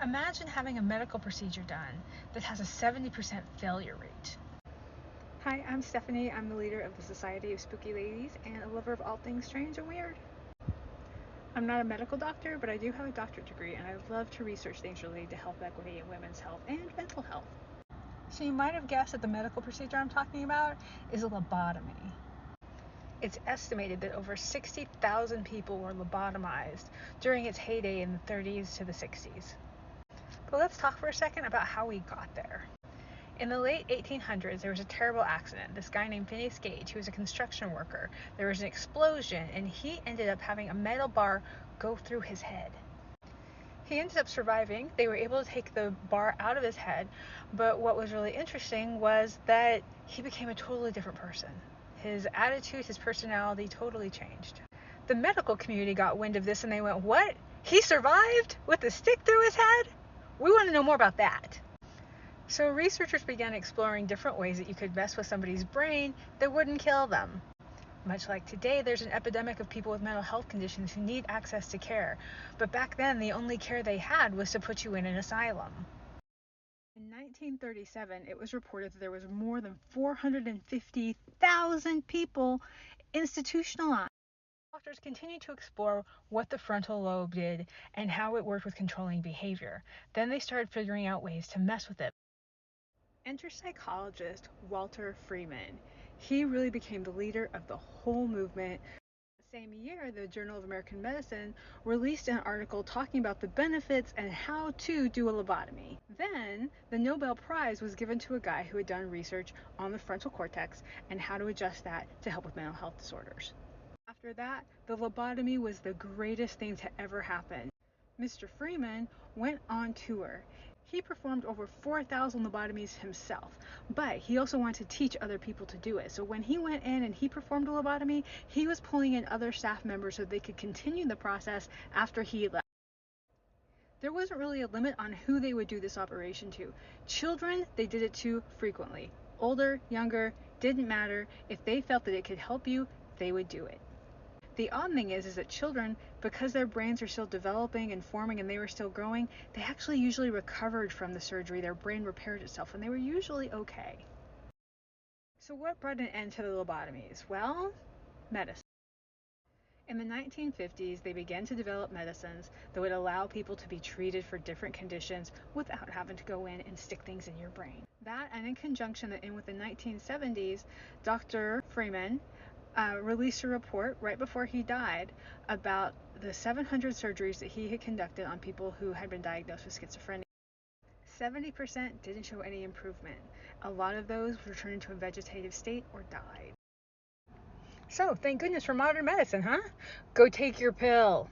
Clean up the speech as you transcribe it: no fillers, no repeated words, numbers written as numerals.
Imagine having a medical procedure done that has a 70% failure rate. Hi, I'm Stephanie. I'm the leader of the Society of Spooky Ladies and a lover of all things strange and weird. I'm not a medical doctor, but I do have a doctorate degree, and I love to research things related to health equity in women's health and mental health. So you might have guessed that the medical procedure I'm talking about is a lobotomy. It's estimated that over 60,000 people were lobotomized during its heyday in the 30s to the 60s. But let's talk for a second about how we got there. In the late 1800s, there was a terrible accident. This guy named Phineas Gage, who was a construction worker, there was an explosion, and he ended up having a metal bar go through his head. He ended up surviving. They were able to take the bar out of his head, but what was really interesting was that he became a totally different person. His attitude, his personality totally changed. The medical community got wind of this and they went, "What? He survived with a stick through his head? We want to know more about that." So researchers began exploring different ways that you could mess with somebody's brain that wouldn't kill them. Much like today, there's an epidemic of people with mental health conditions who need access to care. But back then, the only care they had was to put you in an asylum. In 1937, it was reported that there was more than 450,000 people institutionalized. Doctors continued to explore what the frontal lobe did and how it worked with controlling behavior. Then they started figuring out ways to mess with it. Enter psychologist Walter Freeman. He really became the leader of the whole movement. The same year, the Journal of American Medicine released an article talking about the benefits and how to do a lobotomy. Then, the Nobel Prize was given to a guy who had done research on the frontal cortex and how to adjust that to help with mental health disorders. After that, the lobotomy was the greatest thing to ever happen. Mr. Freeman went on tour. He performed over 4,000 lobotomies himself, but he also wanted to teach other people to do it. So when he went in and he performed a lobotomy, he was pulling in other staff members so they could continue the process after he left. There wasn't really a limit on who they would do this operation to. Children, they did it to frequently. Older, younger, didn't matter. If they felt that it could help you, they would do it. The odd thing is that children, because their brains are still developing and forming and they were still growing, they actually usually recovered from the surgery. Their brain repaired itself and they were usually okay. So what brought an end to the lobotomies? Well, medicine. In the 1950s, they began to develop medicines that would allow people to be treated for different conditions without having to go in and stick things in your brain. That, and in conjunction with the 1970s, Dr. Freeman released a report right before he died about the 700 surgeries that he had conducted on people who had been diagnosed with schizophrenia. 70% didn't show any improvement. A lot of those returned to a vegetative state or died. So, thank goodness for modern medicine, huh? Go take your pill.